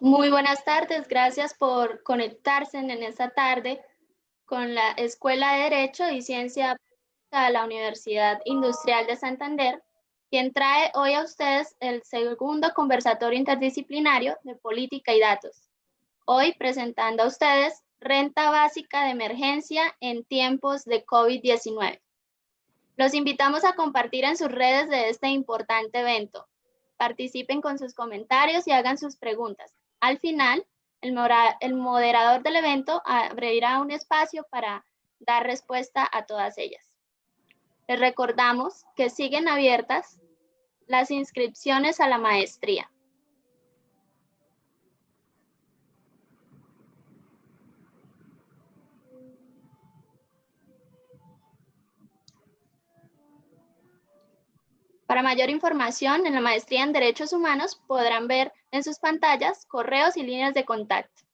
Muy buenas tardes, gracias por conectarse en esta tarde con la Escuela de Derecho y Ciencia Pública de la Universidad Industrial de Santander, quien trae hoy a ustedes el segundo conversatorio interdisciplinario de política y datos. Hoy presentando a ustedes renta básica de emergencia en tiempos de COVID-19. Los invitamos a compartir en sus redes de este importante evento. Participen con sus comentarios y hagan sus preguntas. Al final, el moderador del evento abrirá un espacio para dar respuesta a todas ellas. Les recordamos que siguen abiertas las inscripciones a la maestría. Para mayor información, en la maestría en Derechos Humanos podrán ver en sus pantallas correos y líneas de contacto.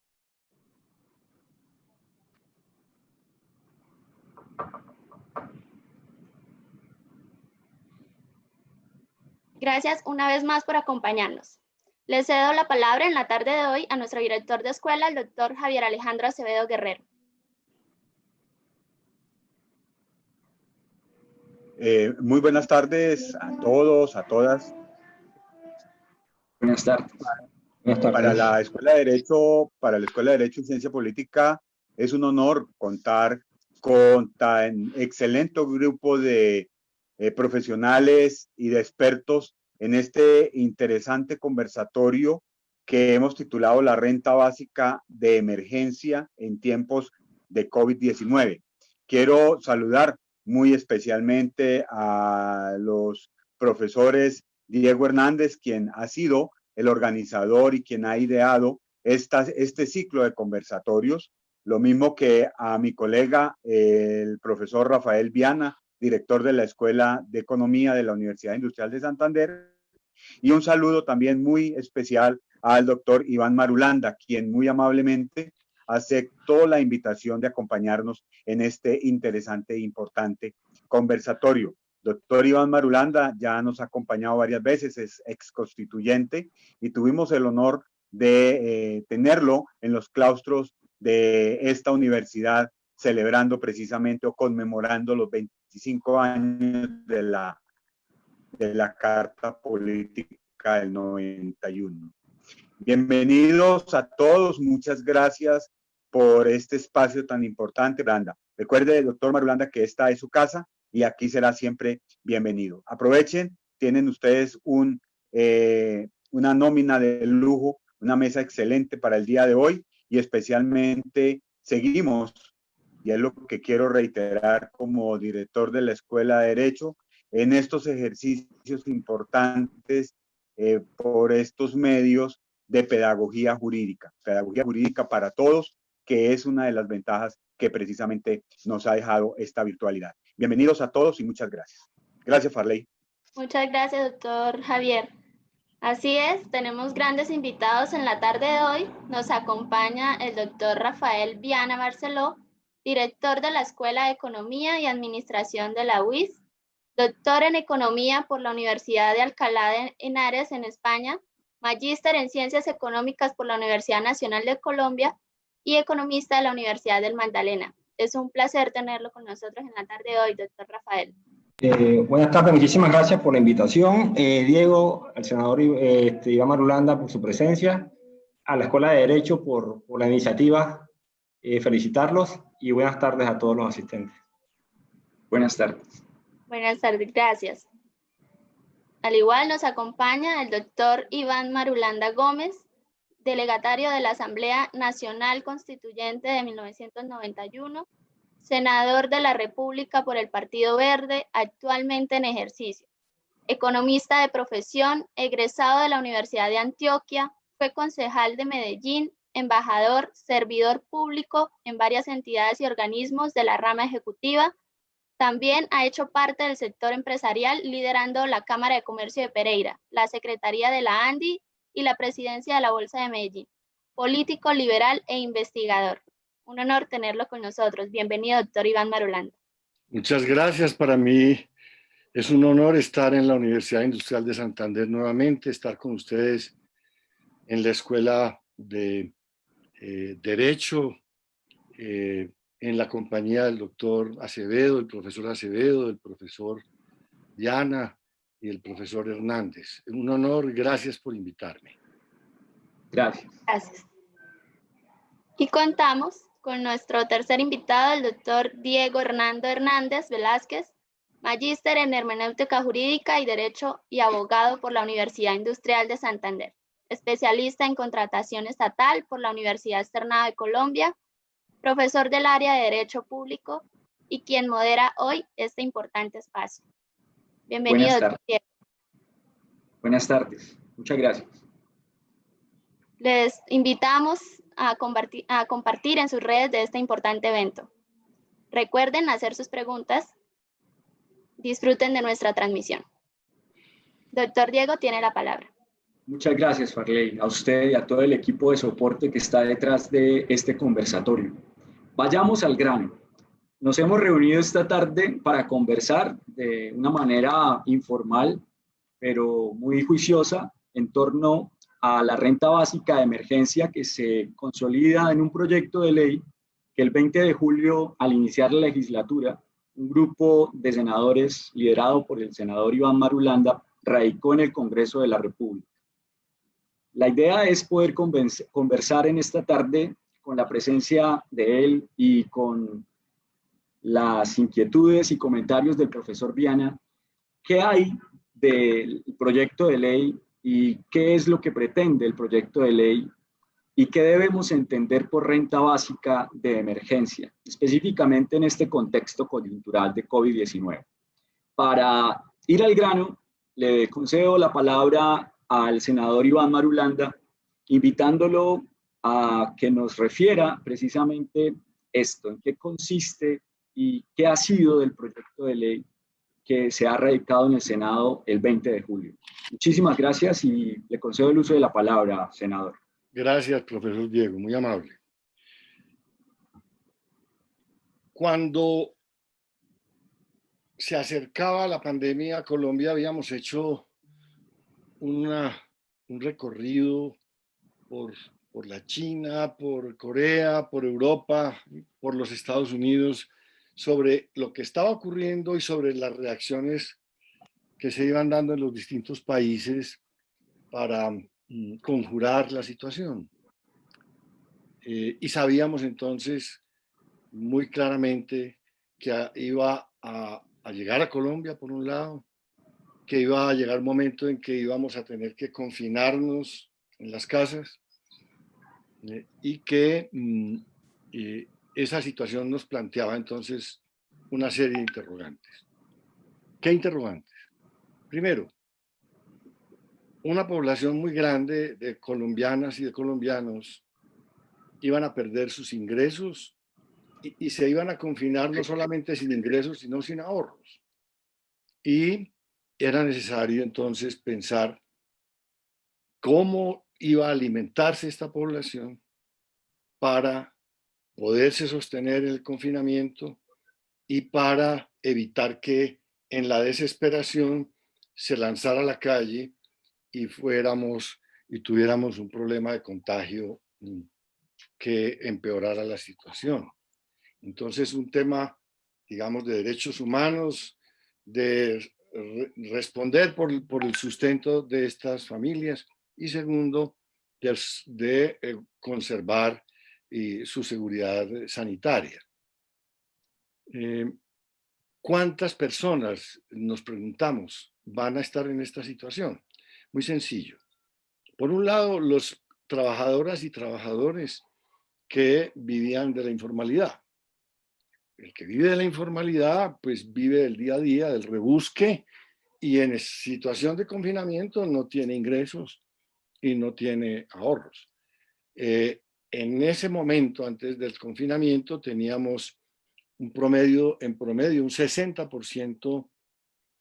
Gracias una vez más por acompañarnos. Le cedo la palabra en la tarde de hoy a nuestro director de escuela, el doctor Javier Alejandro Acevedo Guerrero. Muy buenas tardes a todos, a todas. Buenas tardes. Buenas tardes. Para la Escuela de Derecho y Ciencia Política es un honor contar con tan excelente grupo de profesionales y de expertos en este interesante conversatorio que hemos titulado La Renta Básica de Emergencia en tiempos de COVID-19. Quiero saludar muy especialmente a los profesores Diego Hernández, quien ha sido el organizador y quien ha ideado este ciclo de conversatorios, lo mismo que a mi colega, el profesor Rafael Viana, director de la Escuela de Economía de la Universidad Industrial de Santander, y un saludo también muy especial al doctor Iván Marulanda, quien muy amablemente aceptó la invitación de acompañarnos en este interesante e importante conversatorio. Doctor Iván Marulanda ya nos ha acompañado varias veces, es ex constituyente y tuvimos el honor de tenerlo en los claustros de esta universidad celebrando precisamente o conmemorando los 25 años de la Carta Política del 91. Bienvenidos a todos, muchas gracias por este espacio tan importante, Marulanda. Recuerde, doctor Marulanda, que esta es su casa y aquí será siempre bienvenido. Aprovechen, tienen ustedes una nómina de lujo, una mesa excelente para el día de hoy y especialmente seguimos, y es lo que quiero reiterar como director de la Escuela de Derecho, en estos ejercicios importantes por estos medios de pedagogía jurídica para todos, que es una de las ventajas que precisamente nos ha dejado esta virtualidad. Bienvenidos a todos y muchas gracias. Gracias, Farley. Muchas gracias, doctor Javier. Así es, tenemos grandes invitados en la tarde de hoy. Nos acompaña el doctor Rafael Viana Barceló, director de la Escuela de Economía y Administración de la UIS, doctor en Economía por la Universidad de Alcalá de Henares en España, magíster en Ciencias Económicas por la Universidad Nacional de Colombia y economista de la Universidad del Magdalena. Es un placer tenerlo con nosotros en la tarde de hoy, doctor Rafael. Buenas tardes, muchísimas gracias por la invitación. Diego, al senador Iván Marulanda por su presencia, a la Escuela de Derecho por la iniciativa, felicitarlos y buenas tardes a todos los asistentes. Buenas tardes. Buenas tardes, gracias. Al igual nos acompaña el doctor Iván Marulanda Gómez, delegatario de la Asamblea Nacional Constituyente de 1991, senador de la República por el Partido Verde, actualmente en ejercicio, economista de profesión, egresado de la Universidad de Antioquia, fue concejal de Medellín, embajador, servidor público en varias entidades y organismos de la rama ejecutiva. También ha hecho parte del sector empresarial, liderando la Cámara de Comercio de Pereira, la Secretaría de la ANDI y la Presidencia de la Bolsa de Medellín. Político, liberal e investigador. Un honor tenerlo con nosotros. Bienvenido, doctor Iván Marulanda. Muchas gracias. Para mí es un honor estar en la Universidad Industrial de Santander nuevamente, estar con ustedes en la Escuela de Derecho en la compañía del doctor Acevedo, el profesor Acevedo, del profesor Diana y el profesor Hernández. Un honor, gracias por invitarme. Gracias. Gracias. Y contamos con nuestro tercer invitado, el doctor Diego Hernando Hernández Velázquez, magíster en Hermenéutica Jurídica y Derecho y abogado por la Universidad Industrial de Santander, especialista en contratación estatal por la Universidad Externado de Colombia, profesor del área de Derecho Público y quien modera hoy este importante espacio. Bienvenido, doctor Diego. Buenas tardes. Muchas gracias. Les invitamos a compartir en sus redes de este importante evento. Recuerden hacer sus preguntas. Disfruten de nuestra transmisión. Doctor Diego tiene la palabra. Muchas gracias, Farley, a usted y a todo el equipo de soporte que está detrás de este conversatorio. Vayamos al grano. Nos hemos reunido esta tarde para conversar de una manera informal, pero muy juiciosa, en torno a la renta básica de emergencia que se consolida en un proyecto de ley que el 20 de julio, al iniciar la legislatura, un grupo de senadores liderado por el senador Iván Marulanda radicó en el Congreso de la República. La idea es poder conversar en esta tarde con la presencia de él y con las inquietudes y comentarios del profesor Viana, qué hay del proyecto de ley y qué es lo que pretende el proyecto de ley y qué debemos entender por renta básica de emergencia, específicamente en este contexto coyuntural de COVID-19. Para ir al grano, le concedo la palabra al senador Iván Marulanda, invitándolo a que nos refiera precisamente esto, en qué consiste y qué ha sido del proyecto de ley que se ha radicado en el Senado el 20 de julio. Muchísimas gracias y le concedo el uso de la palabra, senador. Gracias, profesor Diego, muy amable. Cuando se acercaba la pandemia a Colombia, habíamos hecho un recorrido por la China, por Corea, por Europa, por los Estados Unidos, sobre lo que estaba ocurriendo y sobre las reacciones que se iban dando en los distintos países para conjurar la situación. Y sabíamos entonces muy claramente que iba a llegar a Colombia, por un lado, que iba a llegar un momento en que íbamos a tener que confinarnos en las casas y que esa situación nos planteaba entonces una serie de interrogantes. ¿Qué interrogantes? Primero, una población muy grande de colombianas y de colombianos iban a perder sus ingresos y se iban a confinar no solamente sin ingresos, sino sin ahorros. Y era necesario entonces pensar cómo iba a alimentarse esta población para poderse sostener en el confinamiento y para evitar que en la desesperación se lanzara a la calle y tuviéramos un problema de contagio que empeorara la situación. Entonces, un tema, digamos, de derechos humanos, de responder por el sustento de estas familias y segundo, de conservar su seguridad sanitaria. ¿Cuántas personas, nos preguntamos, van a estar en esta situación? Muy sencillo. Por un lado, los trabajadoras y trabajadores que vivían de la informalidad. El que vive de la informalidad, pues vive del día a día, del rebusque, y en situación de confinamiento no tiene ingresos y no tiene ahorros. En ese momento, antes del confinamiento, teníamos en promedio, un 60%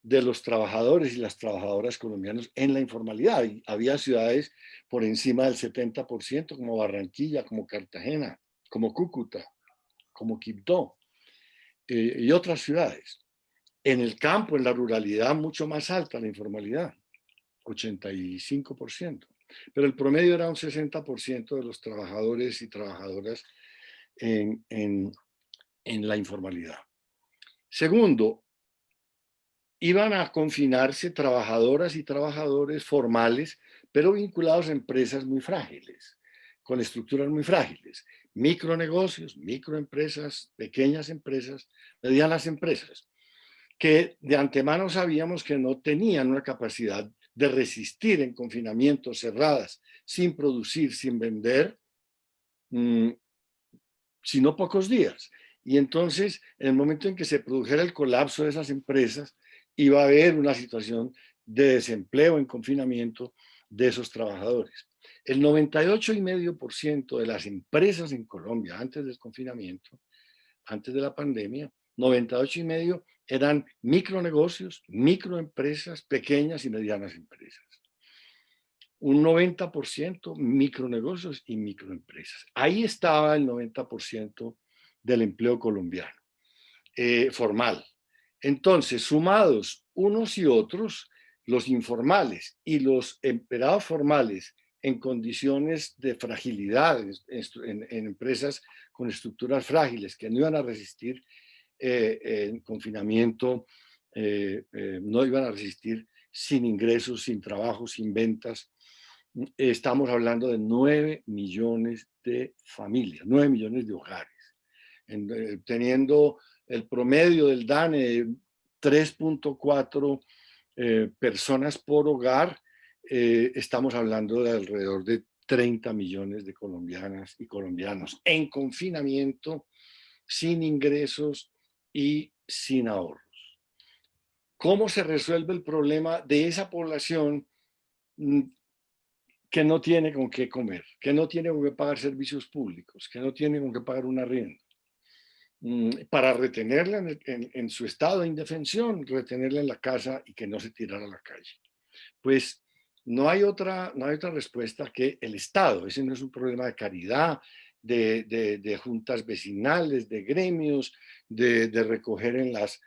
de los trabajadores y las trabajadoras colombianos en la informalidad. Y había ciudades por encima del 70%, como Barranquilla, como Cartagena, como Cúcuta, como Quibdó y otras ciudades. En el campo, en la ruralidad, mucho más alta la informalidad, 85%. pero el promedio era un 60% de los trabajadores y trabajadoras en la informalidad. Segundo, iban a confinarse trabajadoras y trabajadores formales, pero vinculados a empresas muy frágiles, con estructuras muy frágiles, micronegocios, microempresas, pequeñas empresas, medianas empresas, que de antemano sabíamos que no tenían una capacidad de resistir en confinamientos cerradas, sin producir, sin vender, sino pocos días. Y entonces, en el momento en que se produjera el colapso de esas empresas, iba a haber una situación de desempleo en confinamiento de esos trabajadores. El 98,5% de las empresas en Colombia antes del confinamiento, antes de la pandemia, 98,5% eran micronegocios, microempresas, pequeñas y medianas empresas. Un 90% micronegocios y microempresas. Ahí estaba el 90% del empleo colombiano, formal. Entonces, sumados unos y otros, los informales y los empleados formales en condiciones de fragilidad, en empresas con estructuras frágiles que no iban a resistir en confinamiento, no iban a resistir sin ingresos, sin trabajo, sin ventas. Estamos hablando de 9 millones de familias, 9 millones de hogares, teniendo el promedio del DANE de 3.4 personas por hogar. Estamos hablando de alrededor de 30 millones de colombianas y colombianos en confinamiento, sin ingresos y sin ahorros. ¿Cómo se resuelve el problema de esa población que no tiene con qué comer, que no tiene con qué pagar servicios públicos, que no tiene con qué pagar un arriendo? Para retenerla en su estado de indefensión, retenerla en la casa y que no se tirara a la calle. Pues no hay otra respuesta que el Estado. Ese no es un problema de caridad, de juntas vecinales, de gremios, de recoger en los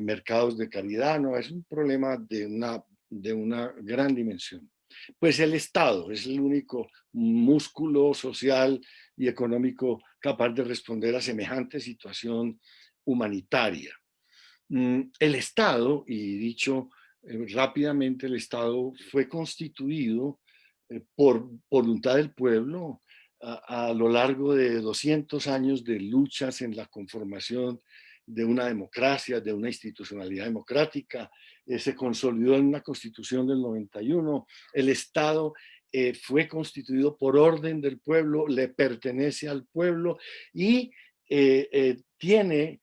mercados de caridad, no, es un problema de una gran dimensión. Pues el Estado es el único músculo social y económico capaz de responder a semejante situación humanitaria. El Estado, y dicho rápidamente, el Estado fue constituido por voluntad del pueblo a lo largo de 200 años de luchas en la conformación de una democracia, de una institucionalidad democrática. Se consolidó en una constitución del 91. El Estado fue constituido por orden del pueblo, le pertenece al pueblo y tiene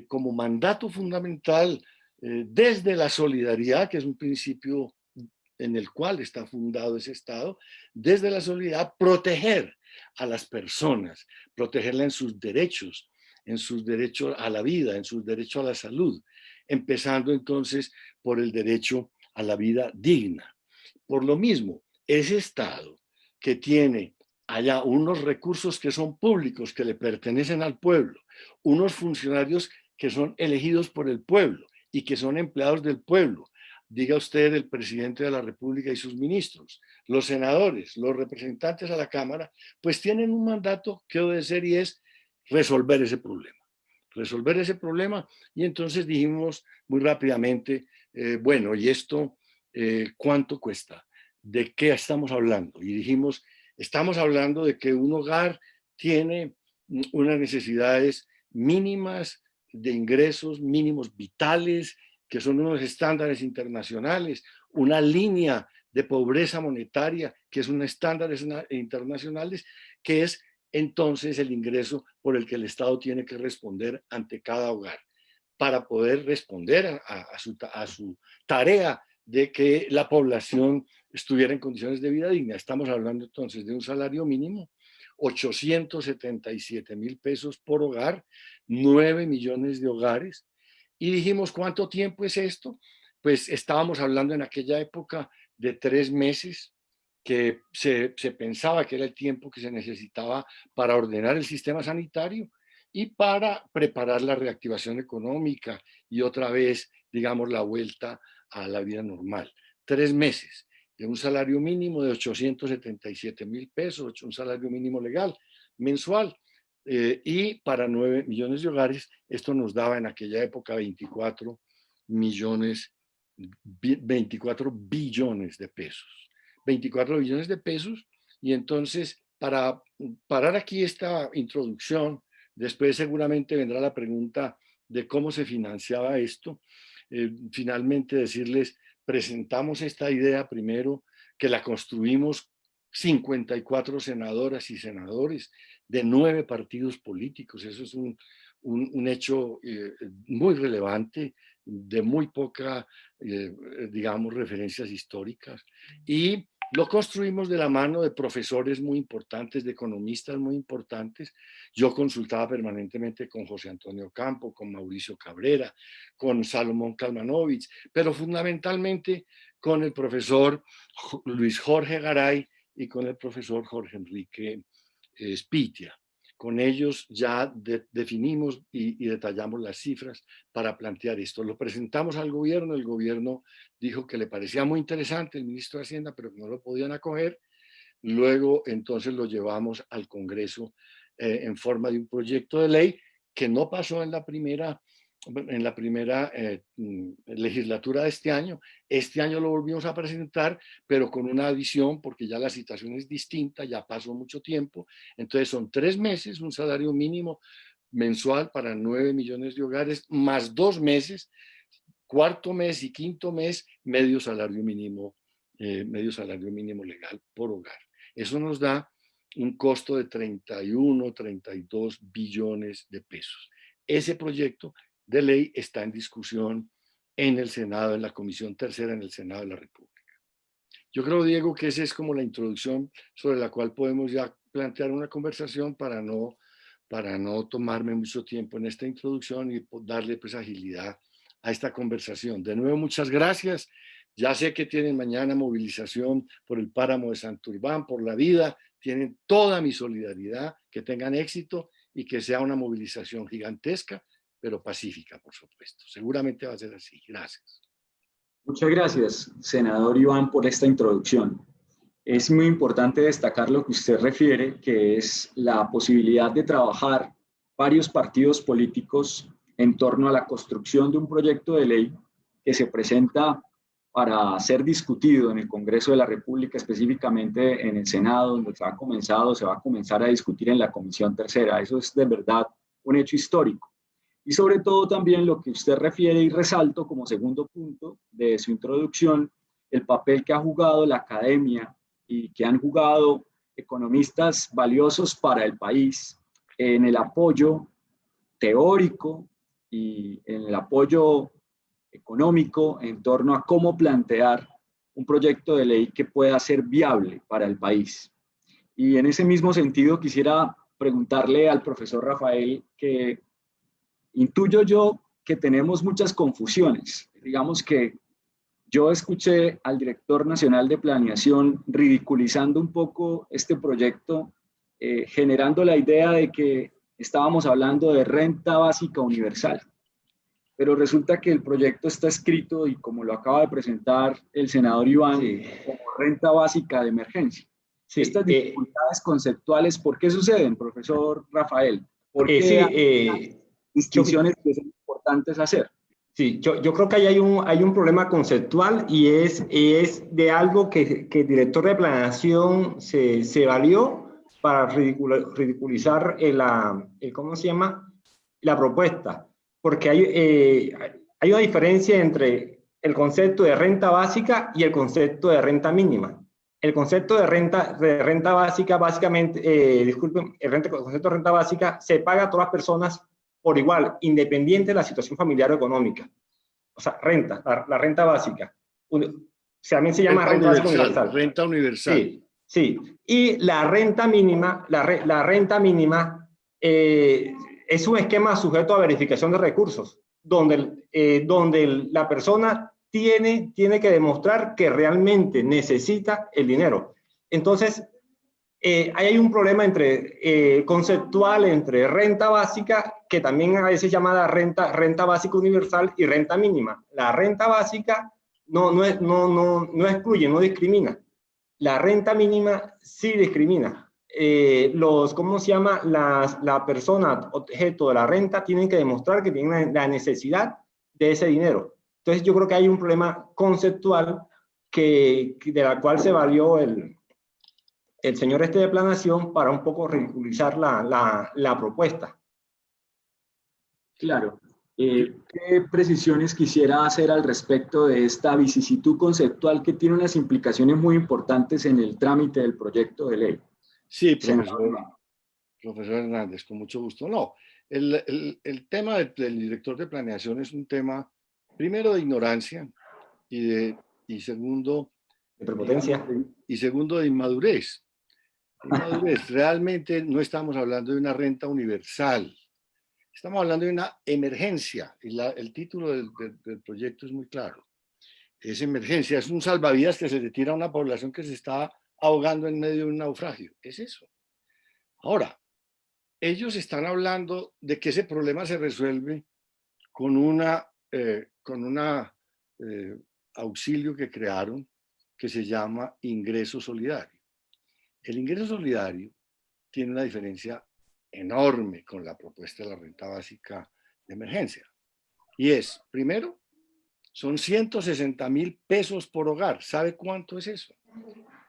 como mandato fundamental desde la solidaridad, que es un principio en el cual está fundado ese Estado, desde la solidaridad, proteger a las personas, protegerla en sus derechos a la vida, en sus derechos a la salud, empezando entonces por el derecho a la vida digna. Por lo mismo, ese Estado que tiene allá unos recursos que son públicos, que le pertenecen al pueblo, unos funcionarios que son elegidos por el pueblo y que son empleados del pueblo, diga usted el presidente de la República y sus ministros, los senadores, los representantes a la Cámara, pues tienen un mandato que obedecer y es resolver ese problema. Y entonces dijimos muy rápidamente, bueno, ¿y esto cuánto cuesta? ¿De qué estamos hablando? Y dijimos, estamos hablando de que un hogar tiene unas necesidades mínimas de ingresos mínimos vitales, que son unos estándares internacionales, una línea de pobreza monetaria, que es unos estándares internacionales, que es entonces el ingreso por el que el Estado tiene que responder ante cada hogar, para poder responder a su tarea de que la población estuviera en condiciones de vida digna. Estamos hablando entonces de un salario mínimo, 877,000 pesos por hogar, 9 millones de hogares. Y dijimos, ¿cuánto tiempo es esto? Pues estábamos hablando en aquella época de 3 meses, que se pensaba que era el tiempo que se necesitaba para ordenar el sistema sanitario y para preparar la reactivación económica y otra vez, digamos, la vuelta a la vida normal. 3 meses. de un salario mínimo de 877.000 pesos, un salario mínimo legal mensual. Y para 9 millones de hogares, esto nos daba en aquella época 24 billones de pesos. 24 billones de pesos. Y entonces, para parar aquí esta introducción, después seguramente vendrá la pregunta de cómo se financiaba esto. Finalmente decirles, presentamos esta idea primero, que la construimos 54 senadoras y senadores de 9 partidos políticos. Eso es un hecho muy relevante, de muy poca, digamos, referencias históricas. Y lo construimos de la mano de profesores muy importantes, de economistas muy importantes. Yo consultaba permanentemente con José Antonio Campo, con Mauricio Cabrera, con Salomón Kalmanovich, pero fundamentalmente con el profesor Luis Jorge Garay y con el profesor Jorge Enrique Spitia. Con ellos ya definimos y detallamos las cifras para plantear esto. Lo presentamos al gobierno, el gobierno dijo que le parecía muy interesante, el ministro de Hacienda, pero que no lo podían acoger. Luego entonces lo llevamos al Congreso en forma de un proyecto de ley que no pasó en la primera legislatura de este año. Este año lo volvimos a presentar, pero con una adición, porque ya la situación es distinta, ya pasó mucho tiempo. Entonces son 3 meses, un salario mínimo mensual para 9 millones de hogares, más 2 meses, cuarto mes y quinto mes, medio salario mínimo legal por hogar. Eso nos da un costo de 31, 32 billones de pesos. Ese proyecto de ley está en discusión en el Senado, en la Comisión Tercera, en el Senado de la República. Yo creo, Diego, que esa es como la introducción sobre la cual podemos ya plantear una conversación para no tomarme mucho tiempo en esta introducción y darle pues agilidad a esta conversación. De nuevo, muchas gracias. Ya sé que tienen mañana movilización por el páramo de Santurbán, por la vida. Tienen toda mi solidaridad, que tengan éxito y que sea una movilización gigantesca, pero pacífica, por supuesto. Seguramente va a ser así. Gracias. Muchas gracias, senador Iván, por esta introducción. Es muy importante destacar lo que usted refiere, que es la posibilidad de trabajar varios partidos políticos en torno a la construcción de un proyecto de ley que se presenta para ser discutido en el Congreso de la República, específicamente en el Senado, donde se va a comenzar a discutir en la Comisión Tercera. Eso es de verdad un hecho histórico. Y sobre todo también lo que usted refiere y resalto como segundo punto de su introducción, el papel que ha jugado la academia y que han jugado economistas valiosos para el país en el apoyo teórico y en el apoyo económico en torno a cómo plantear un proyecto de ley que pueda ser viable para el país. Y en ese mismo sentido quisiera preguntarle al profesor Rafael, que intuyo yo que tenemos muchas confusiones. Digamos que yo escuché al director nacional de planeación ridiculizando un poco este proyecto, generando la idea de que estábamos hablando de renta básica universal. Pero resulta que el proyecto está escrito, y como lo acaba de presentar el senador Iván, como renta básica de emergencia. Sí, estas dificultades conceptuales, ¿por qué suceden, profesor Rafael? ¿Por qué hay distinciones que son importantes hacer? Sí, yo creo que ahí hay un problema conceptual, y es de algo que el director de planeación se valió para ridiculizar ¿cómo se llama? La propuesta. Porque hay una diferencia entre el concepto de renta básica y el concepto de renta mínima. El concepto de renta básica, básicamente, el concepto de renta básica se paga a todas las personas por igual, independiente de la situación familiar o económica. O sea, la renta básica. También se llama renta básica universal. Renta universal. Sí, sí. Y la renta mínima, es un esquema sujeto a verificación de recursos, donde la persona tiene que demostrar que realmente necesita el dinero. Entonces, hay un problema conceptual entre renta básica, que también a veces llamada renta básica universal, y renta mínima. La renta básica no excluye, no discrimina. La renta mínima sí discrimina. ¿Cómo se llama? La persona objeto de la renta tienen que demostrar que tienen la necesidad de ese dinero. Entonces yo creo que hay un problema conceptual de la cual se valió el señor este de Planación para un poco ridiculizar la propuesta. Claro. ¿Qué precisiones quisiera hacer al respecto de esta vicisitud conceptual que tiene unas implicaciones muy importantes en el trámite del proyecto de ley? Sí, profesor Hernández, con mucho gusto. No, el tema del director de planeación es un tema, primero, de ignorancia y segundo, De prepotencia. Y segundo, de inmadurez. Realmente no estamos hablando de una renta universal. Estamos hablando de una emergencia. Y el título del proyecto es muy claro. Es emergencia, es un salvavidas que se le tira a una población que se está ahogando en medio de un naufragio. Es eso. Ahora, ellos están hablando de que ese problema se resuelve con auxilio que crearon que se llama ingreso solidario. El ingreso solidario tiene una diferencia enorme con la propuesta de la renta básica de emergencia. Y es, primero, son 160,000 pesos por hogar. ¿Sabe cuánto es eso?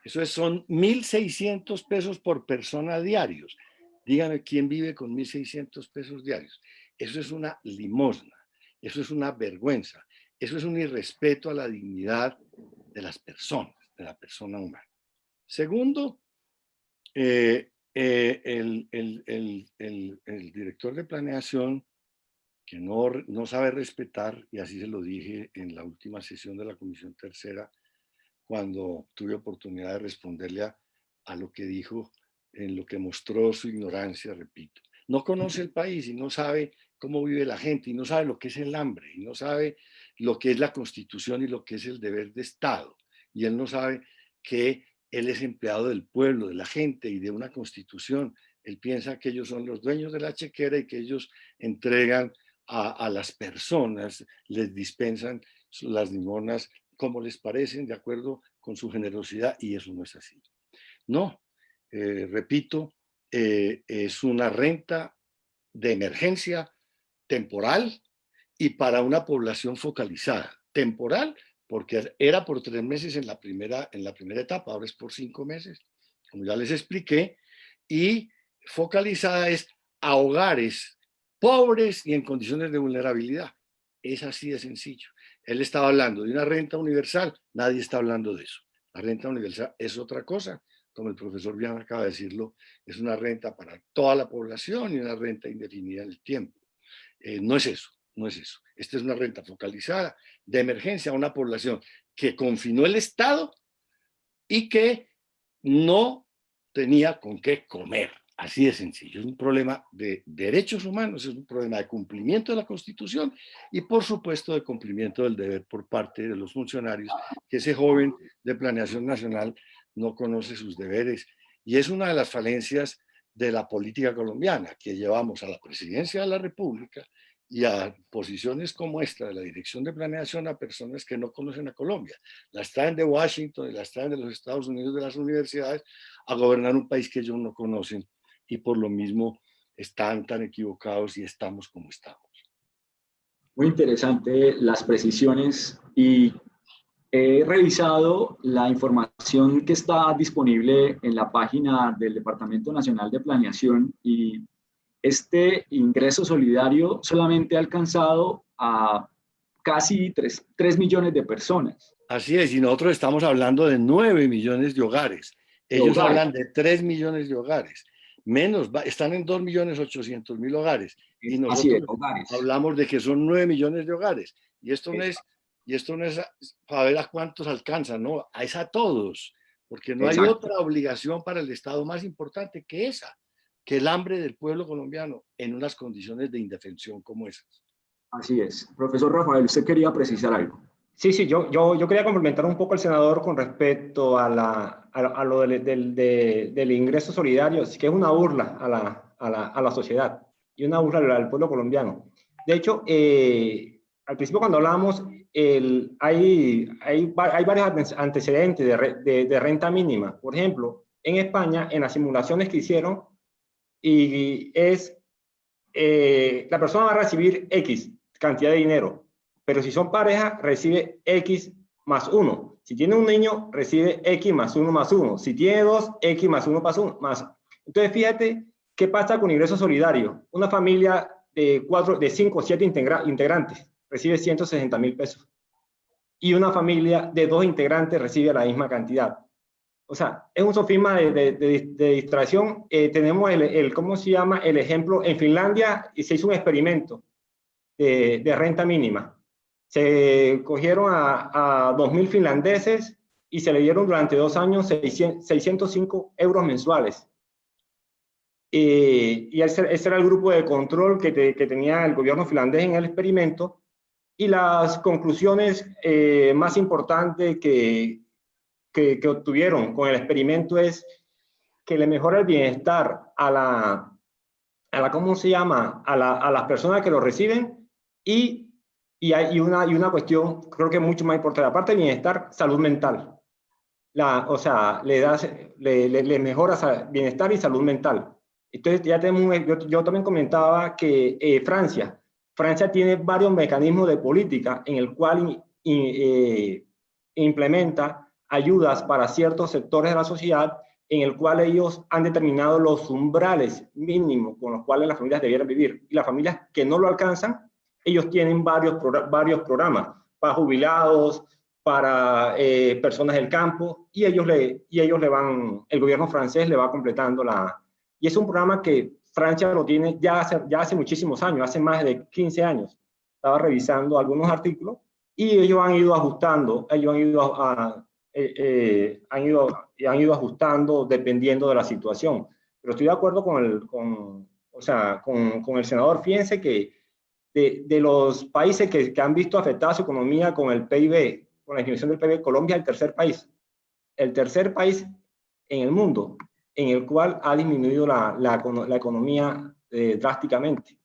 Son 1.600 pesos por persona diarios. Díganme quién vive con 1.600 pesos diarios. Eso es una limosna. Eso es una vergüenza. Eso es un irrespeto a la dignidad de las personas, de la persona humana. Segundo, el director de planeación, que no sabe respetar, y así se lo dije en la última sesión de la Comisión Tercera, cuando tuve oportunidad de responderle a lo que dijo, en lo que mostró su ignorancia, repito. No conoce el país y no sabe cómo vive la gente, y no sabe lo que es el hambre, y no sabe lo que es la Constitución y lo que es el deber de Estado. Y él no sabe que él es empleado del pueblo, de la gente y de una Constitución. Él piensa que ellos son los dueños de la chequera y que ellos entregan a las personas, les dispensan las limonas como les parecen, de acuerdo con su generosidad, y eso no es así. No, repito, es una renta de emergencia temporal y para una población focalizada. Temporal, porque era por 3 meses en la primera etapa, ahora es por 5 meses, como ya les expliqué, y focalizada es a hogares pobres y en condiciones de vulnerabilidad. Es así de sencillo. Él estaba hablando de una renta universal, nadie está hablando de eso. La renta universal es otra cosa, como el profesor Viana acaba de decirlo, es una renta para toda la población y una renta indefinida en el tiempo. No es eso, no es eso. Esta es una renta focalizada de emergencia a una población que confinó el Estado y que no tenía con qué comer. Así de sencillo. Es un problema de derechos humanos, es un problema de cumplimiento de la Constitución y, por supuesto, de cumplimiento del deber por parte de los funcionarios, que ese joven de Planeación Nacional no conoce sus deberes. Y es una de las falencias de la política colombiana, que llevamos a la presidencia de la República y a posiciones como esta de la Dirección de Planeación a personas que no conocen a Colombia. Las traen de Washington y las traen de los Estados Unidos, de las universidades, a gobernar un país que ellos no conocen y por lo mismo están tan equivocados y estamos como estamos. Muy interesante las precisiones y he revisado la información que está disponible en la página del Departamento Nacional de Planeación y este ingreso solidario solamente ha alcanzado a casi 3 millones de personas. Así es, y nosotros estamos hablando de 9 millones de hogares. Ellos hablan de 3 millones de hogares. Menos, están en 2.800.000 hogares. Y nosotros hablamos de que son 9 millones de hogares. Y esto no es para ver a cuántos alcanzan, no, es a todos. Porque no hay otra obligación para el Estado más importante que esa, que el hambre del pueblo colombiano en unas condiciones de indefensión como esas. Así es. Profesor Rafael, usted quería precisar algo. Sí, yo quería complementar un poco al senador con respecto a lo del ingreso solidario, que es una burla a la sociedad y una burla al pueblo colombiano. De hecho, al principio cuando hablábamos, hay varios antecedentes de renta mínima. Por ejemplo, en España, en las simulaciones que hicieron, la persona va a recibir X cantidad de dinero, pero si son pareja, recibe X más 1. Si tiene un niño, recibe X más 1 más 1. Si tiene 2, X más 1 más 1. Entonces, fíjate qué pasa con ingreso solidario. Una familia de 5 o 7 integrantes recibe 160.000 pesos. Y una familia de 2 integrantes recibe la misma cantidad. O sea, es un sofisma de distracción. Tenemos ¿cómo se llama? El ejemplo, en Finlandia se hizo un experimento de renta mínima. Se cogieron a 2.000 finlandeses y se le dieron durante 2 años 605 euros mensuales. Y ese era el grupo de control que tenía el gobierno finlandés en el experimento. Y las conclusiones más importantes que obtuvieron con el experimento es que le mejora el bienestar ¿cómo se llama? A las personas que lo reciben y hay una cuestión, creo que mucho más importante, aparte de bienestar, salud mental. O sea, le mejora bienestar y salud mental. Entonces, ya tenemos, yo también comentaba que Francia tiene varios mecanismos de política en el cual implementa ayudas para ciertos sectores de la sociedad, en el cual ellos han determinado los umbrales mínimos con los cuales las familias debieran vivir. Y las familias que no lo alcanzan, ellos tienen varios programas para jubilados, para personas del campo, y ellos le van, el gobierno francés le va completando y es un programa que Francia lo tiene ya hace muchísimos años, hace más de 15 años. Estaba revisando algunos artículos y ellos han ido ajustando, han ido ajustando dependiendo de la situación. Pero estoy de acuerdo con el senador. Fíjense que de los países que han visto afectada su economía con el PIB, con la disminución del PIB, Colombia es el tercer país en el mundo en el cual ha disminuido la economía drásticamente.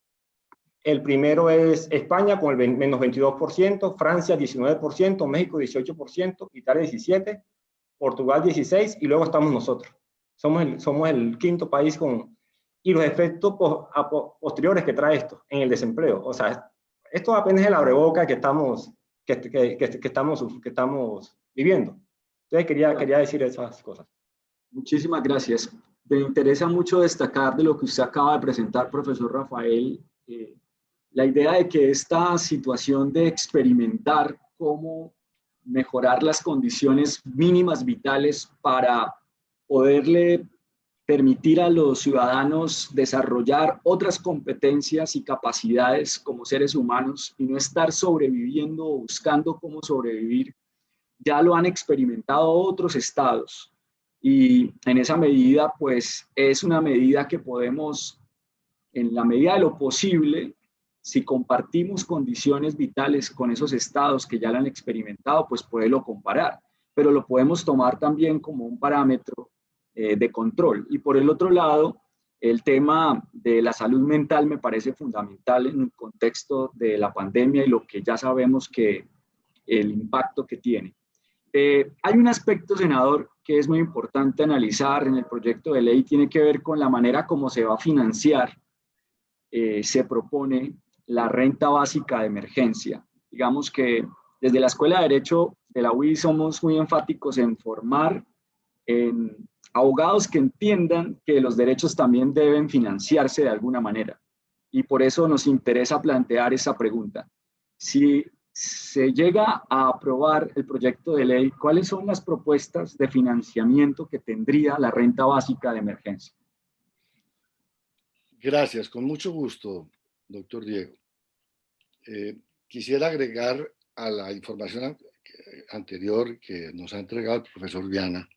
El primero es España con el menos 22%, Francia 19%, México 18%, Italia 17%, Portugal 16% y luego estamos nosotros. Somos el quinto país y los efectos posteriores que trae esto en el desempleo. O sea, esto apenas es el abreboca que estamos viviendo. Entonces quería decir esas cosas. Muchísimas gracias. Me interesa mucho destacar de lo que usted acaba de presentar, profesor Rafael, la idea de que esta situación de experimentar cómo mejorar las condiciones mínimas vitales para poderle permitir a los ciudadanos desarrollar otras competencias y capacidades como seres humanos y no estar sobreviviendo o buscando cómo sobrevivir, ya lo han experimentado otros estados. Y en esa medida, pues, es una medida que podemos, en la medida de lo posible, si compartimos condiciones vitales con esos estados que ya lo han experimentado, pues poderlo comparar. Pero lo podemos tomar también como un parámetro de control. Y por el otro lado, el tema de la salud mental me parece fundamental en el contexto de la pandemia y lo que ya sabemos que el impacto que tiene. Hay un aspecto, senador, que es muy importante analizar en el proyecto de ley, tiene que ver con la manera como se va a financiar, se propone la renta básica de emergencia. Digamos que desde la Escuela de Derecho de la UIS somos muy enfáticos en formar en abogados que entiendan que los derechos también deben financiarse de alguna manera. Y por eso nos interesa plantear esa pregunta. Si se llega a aprobar el proyecto de ley, ¿cuáles son las propuestas de financiamiento que tendría la renta básica de emergencia? Gracias, con mucho gusto, doctor Diego. Quisiera agregar a la información anterior que nos ha entregado el profesor Viana,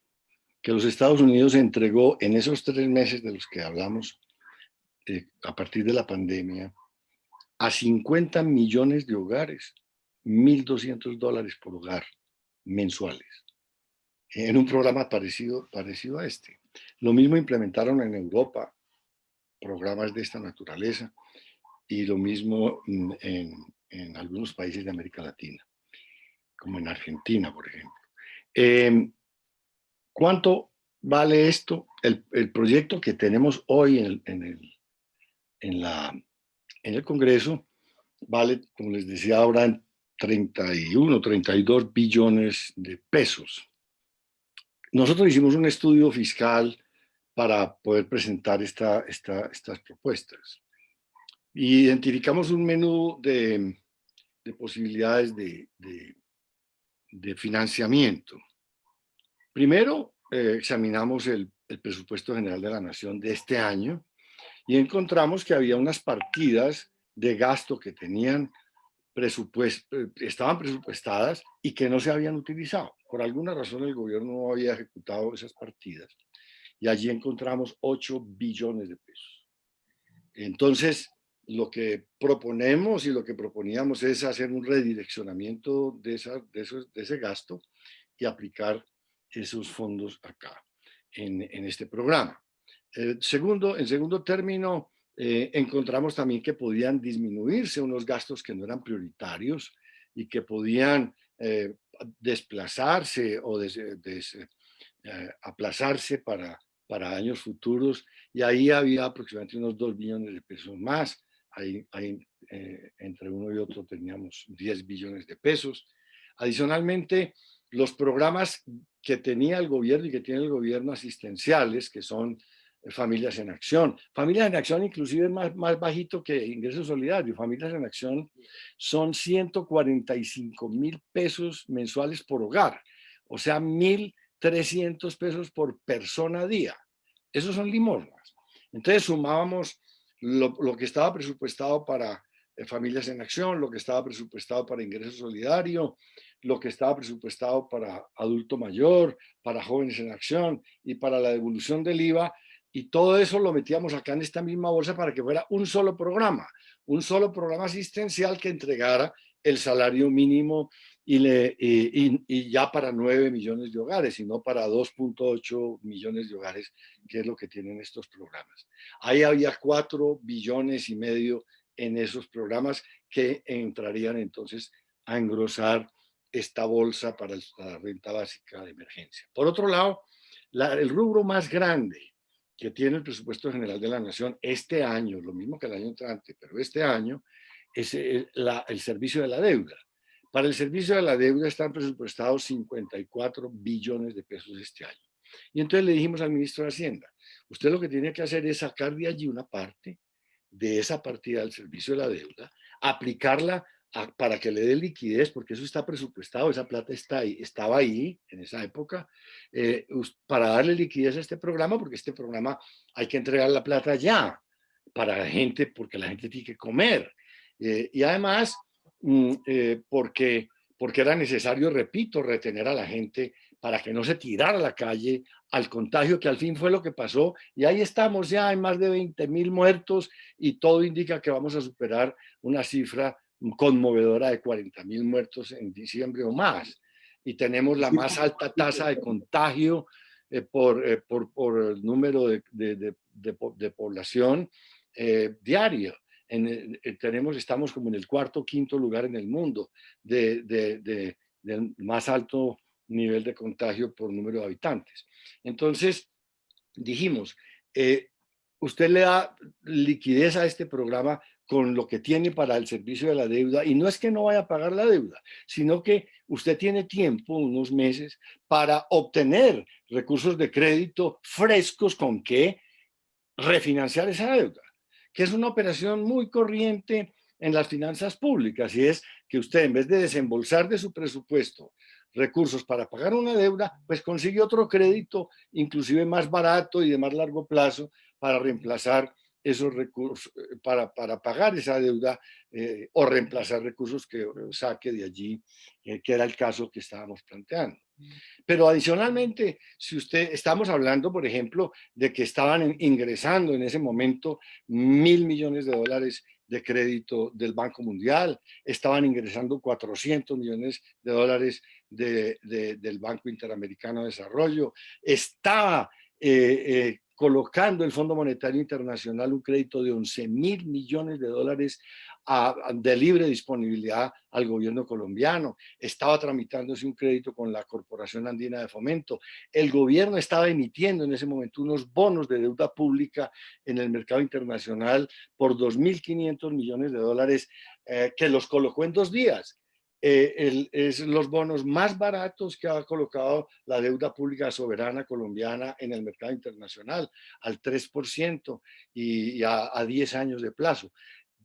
que los Estados Unidos entregó en esos 3 meses de los que hablamos a partir de la pandemia a 50 millones de hogares $1.200 por hogar mensuales, en un programa parecido a este. Lo mismo implementaron en Europa, programas de esta naturaleza, y lo mismo en algunos países de América Latina. como en Argentina, por ejemplo. ¿Cuánto vale esto? El proyecto que tenemos hoy en el Congreso vale, como les decía ahora, 31, 32 billones de pesos. Nosotros hicimos un estudio fiscal para poder presentar estas propuestas. Y identificamos un menú de posibilidades de financiamiento. Primero, examinamos el presupuesto general de la Nación de este año y encontramos que había unas partidas de gasto que estaban presupuestadas y que no se habían utilizado. Por alguna razón el gobierno no había ejecutado esas partidas y allí encontramos 8 billones de pesos. Entonces, lo que proponemos y lo que proponíamos es hacer un redireccionamiento de ese gasto y aplicar esos fondos acá, en este programa. En segundo término, encontramos también que podían disminuirse unos gastos que no eran prioritarios y que podían desplazarse o aplazarse para años futuros, y ahí había aproximadamente unos 2 billones de pesos más. Ahí, entre uno y otro teníamos 10 billones de pesos. Adicionalmente, los programas que tenía el gobierno y que tiene el gobierno asistenciales, que son Familias en Acción. Familias en Acción inclusive es más bajito que Ingreso Solidario. Familias en Acción son 145,000 pesos mensuales por hogar, o sea, 1.300 pesos por persona a día. Esos son limosnas. Entonces sumábamos lo que estaba presupuestado para Familias en Acción, lo que estaba presupuestado para Ingreso Solidario, lo que estaba presupuestado para adulto mayor, para Jóvenes en Acción y para la devolución del IVA, y todo eso lo metíamos acá en esta misma bolsa para que fuera un solo programa asistencial que entregara el salario mínimo y ya para 9 millones de hogares, y no para 2.8 millones de hogares, que es lo que tienen estos programas. Ahí había 4 billones y medio en esos programas que entrarían entonces a engrosar esta bolsa para la renta básica de emergencia. Por otro lado, el rubro más grande que tiene el presupuesto general de la Nación este año, lo mismo que el año entrante, pero este año, es el servicio de la deuda. Para el servicio de la deuda están presupuestados 54 billones de pesos este año. Y entonces le dijimos al ministro de Hacienda, usted lo que tiene que hacer es sacar de allí una parte de esa partida del servicio de la deuda, aplicarla para que le dé liquidez, porque eso está presupuestado, esa plata estaba ahí en esa época, para darle liquidez a este programa, porque este programa hay que entregar la plata ya para la gente, porque la gente tiene que comer. Y además, porque era necesario, repito, retener a la gente para que no se tirara a la calle al contagio, que al fin fue lo que pasó. Y ahí estamos ya en más de 20,000 muertos y todo indica que vamos a superar una cifra conmovedora de 40,000 muertos en diciembre o más. Y tenemos la más alta tasa de contagio por el número de población diario. Estamos como en el cuarto o quinto lugar en el mundo del más alto nivel de contagio por número de habitantes. Entonces, dijimos, usted le da liquidez a este programa con lo que tiene para el servicio de la deuda, y no es que no vaya a pagar la deuda, sino que usted tiene tiempo, unos meses, para obtener recursos de crédito frescos con que refinanciar esa deuda, que es una operación muy corriente en las finanzas públicas, y es que usted, en vez de desembolsar de su presupuesto recursos para pagar una deuda, pues consigue otro crédito, inclusive más barato y de más largo plazo, para reemplazar esos recursos, para pagar esa deuda o reemplazar recursos que saque de allí, que era el caso que estábamos planteando. Pero adicionalmente, si estamos hablando, por ejemplo, de que estaban ingresando en ese momento 1.000 millones de dólares de crédito del Banco Mundial, estaban ingresando 400 millones de dólares del Banco Interamericano de Desarrollo, estaba colocando el Fondo Monetario Internacional un crédito de 11.000 millones de dólares de libre disponibilidad al gobierno colombiano. Estaba tramitándose un crédito con la Corporación Andina de Fomento. El gobierno estaba emitiendo en ese momento unos bonos de deuda pública en el mercado internacional por 2.500 millones de dólares que los colocó en 2 días. Es los bonos más baratos que ha colocado la deuda pública soberana colombiana en el mercado internacional, al 3% y a 10 años de plazo.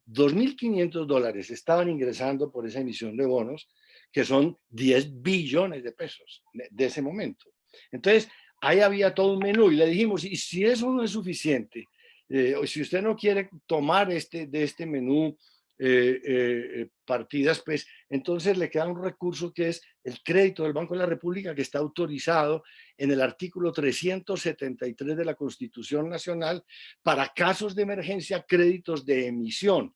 2.500 dólares estaban ingresando por esa emisión de bonos, que son 10 billones de pesos de ese momento. Entonces, ahí había todo un menú y le dijimos, y si eso no es suficiente, o si usted no quiere tomar de este menú partidas, pues entonces le queda un recurso que es el crédito del Banco de la República, que está autorizado en el artículo 373 de la Constitución Nacional para casos de emergencia, créditos de emisión.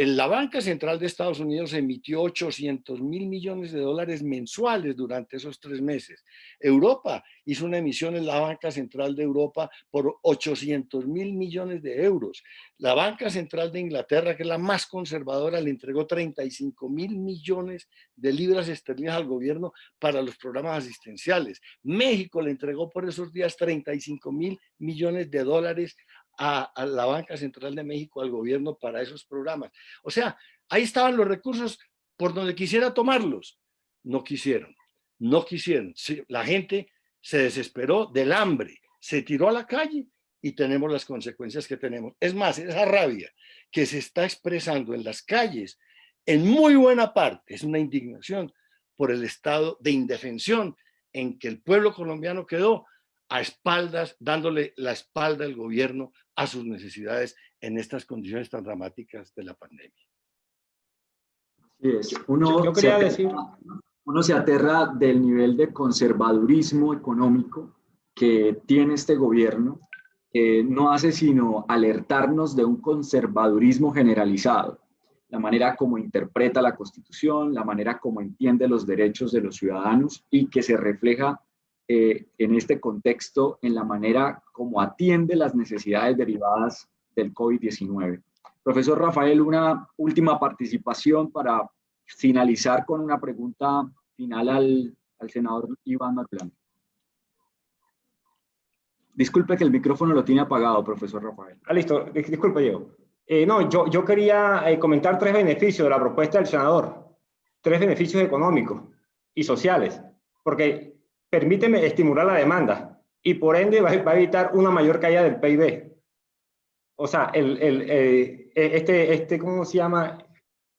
La Banca Central de Estados Unidos emitió 800.000 millones de dólares mensuales durante esos 3 meses. Europa hizo una emisión en la Banca Central de Europa por 800.000 millones de euros. La Banca Central de Inglaterra, que es la más conservadora, le entregó 35.000 millones de libras esterlinas al gobierno para los programas asistenciales. México le entregó por esos días 35.000 millones de dólares a la Banca Central de México, al gobierno, para esos programas. O sea, ahí estaban los recursos por donde quisiera tomarlos. No quisieron, no quisieron. Sí, la gente se desesperó del hambre, se tiró a la calle y tenemos las consecuencias que tenemos. Es más, esa rabia que se está expresando en las calles, en muy buena parte, es una indignación por el estado de indefensión en que el pueblo colombiano quedó, a espaldas, dándole la espalda al gobierno a sus necesidades en estas condiciones tan dramáticas de la pandemia. Sí, es. Yo quería decir... Uno se aterra del nivel de conservadurismo económico que tiene este gobierno, que no hace sino alertarnos de un conservadurismo generalizado. La manera como interpreta la Constitución, la manera como entiende los derechos de los ciudadanos y que se refleja en este contexto en la manera como atiende las necesidades derivadas del COVID-19. Profesor Rafael, una última participación para finalizar con una pregunta final al senador Iván Marulanda. Disculpe que el micrófono lo tiene apagado, profesor Rafael. Listo, disculpe, Diego. No, yo quería comentar 3 beneficios de la propuesta del senador. 3 beneficios económicos y sociales, porque permíteme estimular la demanda y por ende va a evitar una mayor caída del PIB. O sea, ¿cómo se llama?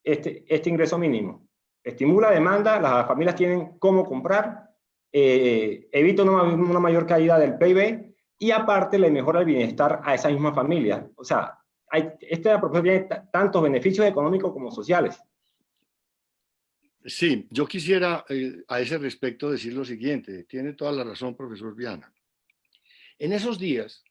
Este ingreso mínimo. Estimula demanda, las familias tienen cómo comprar, evita una mayor caída del PIB y aparte le mejora el bienestar a esa misma familia. O sea, esta propuesta tiene tantos beneficios económicos como sociales. Sí, yo quisiera a ese respecto decir lo siguiente. Tiene toda la razón, profesor Viana. En esos días,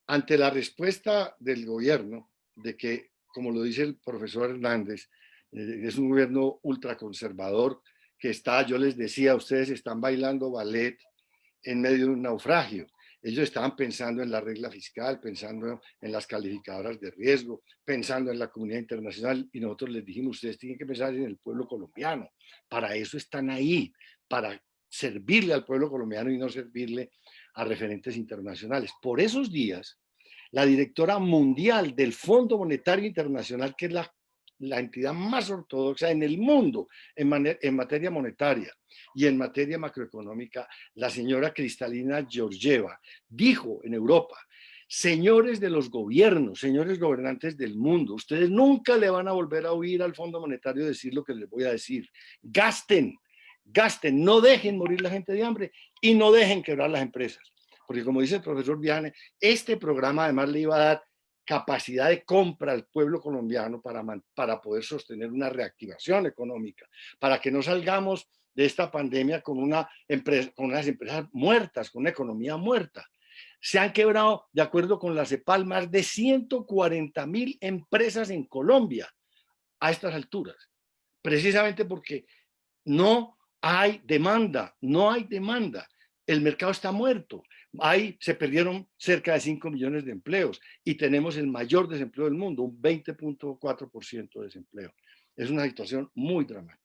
ante la respuesta del gobierno de que, como lo dice el profesor Hernández, es un gobierno ultraconservador que está, yo les decía, ustedes están bailando ballet en medio de un naufragio. Ellos estaban pensando en la regla fiscal, pensando en las calificadoras de riesgo, pensando en la comunidad internacional y nosotros les dijimos, ustedes tienen que pensar en el pueblo colombiano. Para eso están ahí, para servirle al pueblo colombiano y no servirle a referentes internacionales. Por esos días, la directora mundial del Fondo Monetario Internacional, que es la entidad más ortodoxa en el mundo en materia monetaria y en materia macroeconómica, la señora Kristalina Georgieva, dijo en Europa: señores de los gobiernos, señores gobernantes del mundo, ustedes nunca le van a volver a oír al Fondo Monetario decir lo que les voy a decir. Gasten, gasten, no dejen morir la gente de hambre y no dejen quebrar las empresas. Porque como dice el profesor Viane, este programa además le iba a dar capacidad de compra al pueblo colombiano para poder sostener una reactivación económica, para que no salgamos de esta pandemia con unas empresas muertas, con una economía muerta. Se han quebrado, de acuerdo con la CEPAL, más de 140.000 empresas en Colombia a estas alturas, precisamente porque no hay demanda, no hay demanda. El mercado está muerto. Ahí se perdieron cerca de 5 millones de empleos y tenemos el mayor desempleo del mundo, un 20.4% de desempleo. Es una situación muy dramática.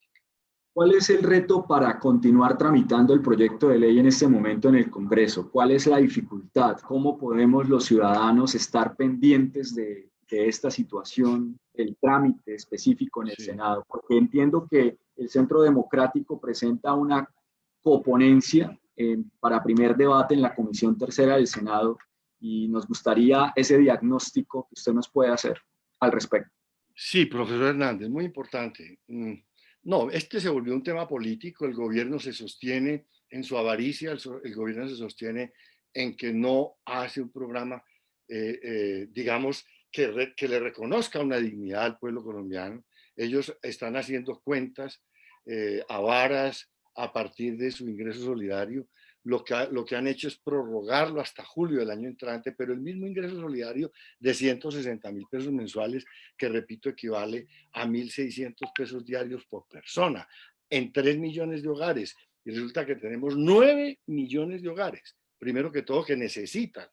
¿Cuál es el reto para continuar tramitando el proyecto de ley en este momento en el Congreso? ¿Cuál es la dificultad? ¿Cómo podemos los ciudadanos estar pendientes de esta situación, el trámite específico en el Senado? Porque entiendo que el Centro Democrático presenta una coponencia para primer debate en la Comisión Tercera del Senado y nos gustaría ese diagnóstico que usted nos puede hacer al respecto. Sí, profesor Hernández, muy importante. No, este se volvió un tema político, el gobierno se sostiene en su avaricia, el gobierno se sostiene en que no hace un programa, digamos, que le reconozca una dignidad al pueblo colombiano. Ellos están haciendo cuentas avaras a partir de su ingreso solidario. Lo que han hecho es prorrogarlo hasta julio del año entrante, pero el mismo ingreso solidario de 160.000 pesos mensuales, que repito, equivale a 1.600 pesos diarios por persona, en 3 millones de hogares. Y resulta que tenemos 9 millones de hogares, primero que todo, que necesitan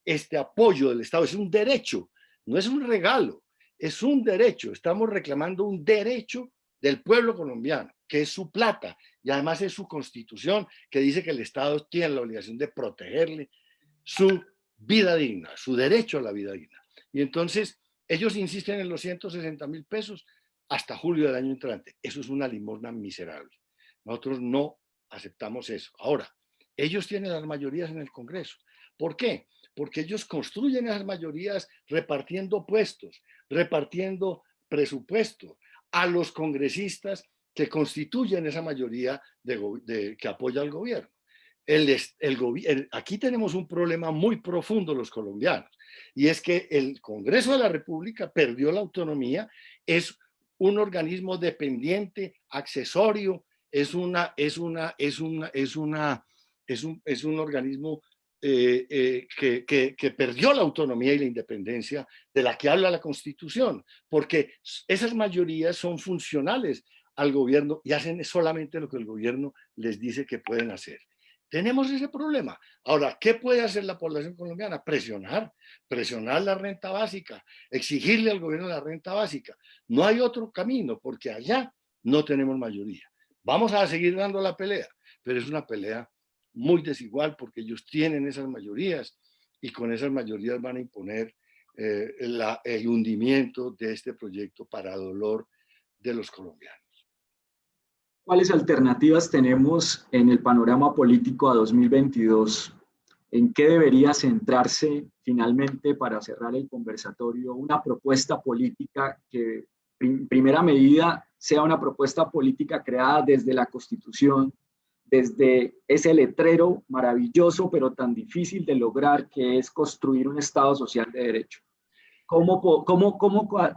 este apoyo del Estado. Es un derecho, no es un regalo, es un derecho. Estamos reclamando un derecho del pueblo colombiano, que es su plata, y además es su constitución, que dice que el Estado tiene la obligación de protegerle su vida digna, su derecho a la vida digna. Y entonces ellos insisten en los 160.000 pesos hasta julio del año entrante. Eso es una limosna miserable. Nosotros no aceptamos eso. Ahora, ellos tienen las mayorías en el Congreso. ¿Por qué? Porque ellos construyen esas mayorías repartiendo puestos, repartiendo presupuesto a los congresistas que constituyen esa mayoría que apoya al gobierno. Aquí tenemos un problema muy profundo los colombianos, y es que el Congreso de la República perdió la autonomía, es un organismo dependiente, accesorio, es un organismo que perdió la autonomía y la independencia de la que habla la Constitución, porque esas mayorías son funcionales al gobierno y hacen solamente lo que el gobierno les dice que pueden hacer. Tenemos ese problema. Ahora, ¿qué puede hacer la población colombiana? Presionar la renta básica, exigirle al gobierno la renta básica. No hay otro camino, porque allá no tenemos mayoría. Vamos a seguir dando la pelea, pero es una pelea muy desigual porque ellos tienen esas mayorías y con esas mayorías van a imponer el hundimiento de este proyecto para dolor de los colombianos. ¿Cuáles alternativas tenemos en el panorama político a 2022? ¿En qué debería centrarse finalmente, para cerrar el conversatorio, una propuesta política que, en primera medida, sea una propuesta política creada desde la Constitución, desde ese letrero maravilloso pero tan difícil de lograr que es construir un Estado social de derecho? ¿Cómo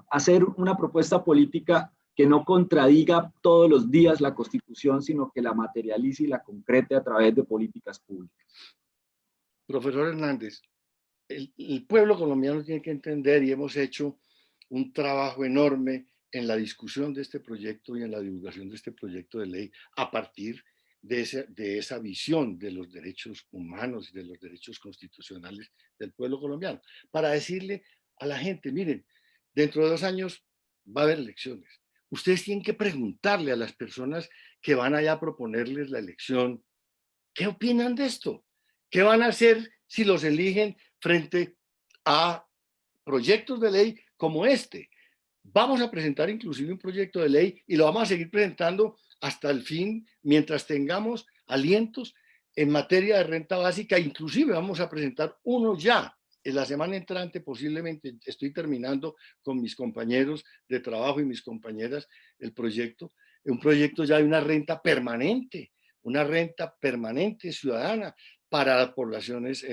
hacer una propuesta política que no contradiga todos los días la Constitución, sino que la materialice y la concrete a través de políticas públicas? Profesor Hernández, el pueblo colombiano tiene que entender, y hemos hecho un trabajo enorme en la discusión de este proyecto y en la divulgación de este proyecto de ley a partir de esa visión de los derechos humanos y de los derechos constitucionales del pueblo colombiano, para decirle a la gente, miren, dentro de 2 años va a haber elecciones. Ustedes tienen que preguntarle a las personas que van allá a proponerles la elección, ¿qué opinan de esto? ¿Qué van a hacer si los eligen frente a proyectos de ley como este? Vamos a presentar inclusive un proyecto de ley y lo vamos a seguir presentando hasta el fin, mientras tengamos alientos en materia de renta básica. Inclusive vamos a presentar uno ya. En la semana entrante posiblemente estoy terminando con mis compañeros de trabajo y mis compañeras el proyecto, un proyecto ya de una renta permanente ciudadana para las poblaciones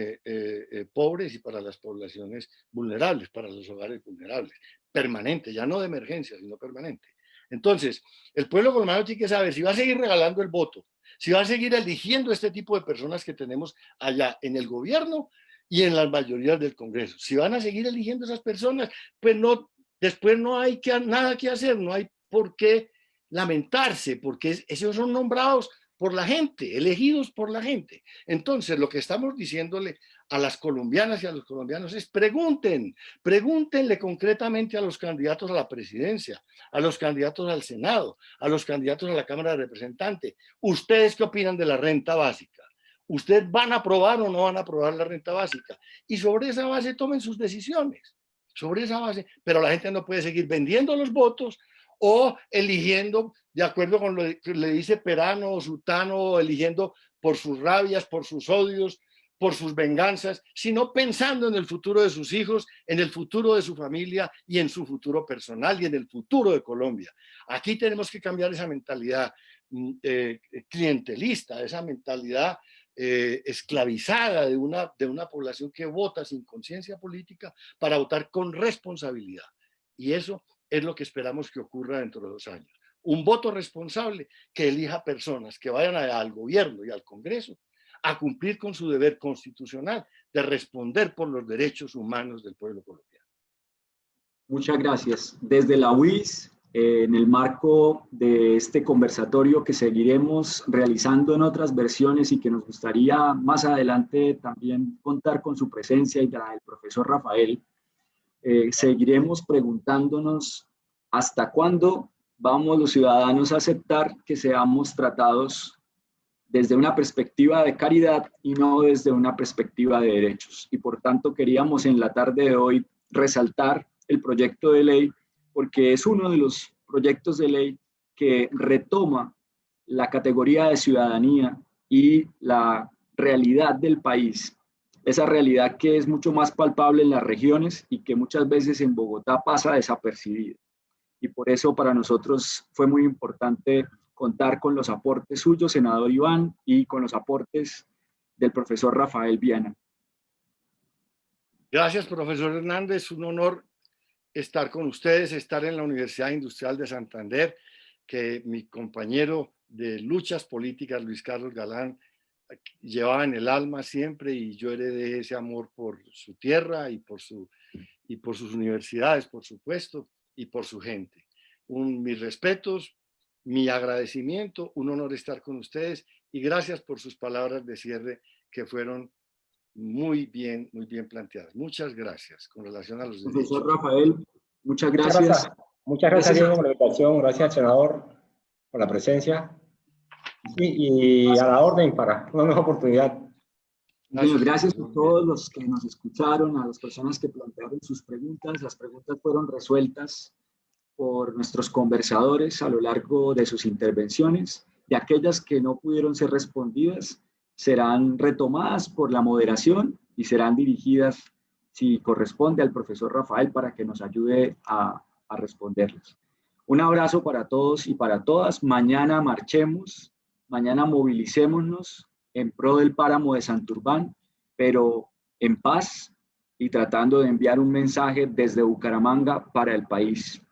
pobres y para las poblaciones vulnerables, para los hogares vulnerables. Permanente, ya no de emergencia, sino permanente. Entonces, el pueblo colombiano tiene que saber si va a seguir regalando el voto, si va a seguir eligiendo este tipo de personas que tenemos allá en el gobierno y en las mayorías del Congreso. Si van a seguir eligiendo esas personas, pues no, después no hay nada que hacer, no hay por qué lamentarse, porque esos son nombrados por la gente, elegidos por la gente. Entonces, lo que estamos diciéndole a las colombianas y a los colombianos es pregúntenle concretamente a los candidatos a la presidencia, a los candidatos al Senado, a los candidatos a la Cámara de Representantes. ¿Ustedes qué opinan de la renta básica? ¿Ustedes van a aprobar o no van a aprobar la renta básica? Y sobre esa base tomen sus decisiones. Sobre esa base, pero la gente no puede seguir vendiendo los votos o eligiendo de acuerdo con lo que le dice Perano o Sutano, eligiendo por sus rabias, por sus odios, por sus venganzas, sino pensando en el futuro de sus hijos, en el futuro de su familia y en su futuro personal y en el futuro de Colombia. Aquí tenemos que cambiar esa mentalidad clientelista, esa mentalidad esclavizada de una población que vota sin conciencia política para votar con responsabilidad. Y eso es lo que esperamos que ocurra dentro de 2 años. Un voto responsable que elija personas que vayan al gobierno y al Congreso a cumplir con su deber constitucional de responder por los derechos humanos del pueblo colombiano. Muchas gracias. Desde la UIS, en el marco de este conversatorio que seguiremos realizando en otras versiones y que nos gustaría más adelante también contar con su presencia y la del profesor Rafael, seguiremos preguntándonos hasta cuándo vamos los ciudadanos a aceptar que seamos tratados desde una perspectiva de caridad y no desde una perspectiva de derechos. Y por tanto queríamos en la tarde de hoy resaltar el proyecto de ley porque es uno de los proyectos de ley que retoma la categoría de ciudadanía y la realidad del país. Esa realidad que es mucho más palpable en las regiones y que muchas veces en Bogotá pasa desapercibida. Y por eso para nosotros fue muy importante contar con los aportes suyos, senador Iván, y con los aportes del profesor Rafael Viana. Gracias, profesor Hernández. Un honor estar con ustedes, estar en la Universidad Industrial de Santander, que mi compañero de luchas políticas, Luis Carlos Galán, llevaba en el alma siempre, y yo heredé ese amor por su tierra y por sus universidades, por supuesto, y por su gente. Mis respetos, mi agradecimiento, un honor estar con ustedes y gracias por sus palabras de cierre que fueron muy bien planteadas. Muchas gracias con relación a los derechos. Profesor Rafael, muchas gracias. Muchas gracias, Diego, por la invitación. Gracias, senador, por la presencia. Sí, y a la orden para una nueva oportunidad. Bueno, gracias a todos los que nos escucharon, a las personas que plantearon sus preguntas. Las preguntas fueron resueltas por nuestros conversadores a lo largo de sus intervenciones, y aquellas que no pudieron ser respondidas serán retomadas por la moderación y serán dirigidas, si corresponde, al profesor Rafael para que nos ayude a responderlas. Un abrazo para todos y para todas. Mañana marchemos, mañana movilicémonos en pro del páramo de Santurbán, pero en paz y tratando de enviar un mensaje desde Bucaramanga para el país,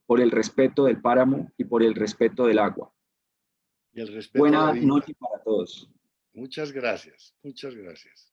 por el respeto del páramo y por el respeto del agua. Y el respeto Buena noche para todos. Muchas gracias. Muchas gracias.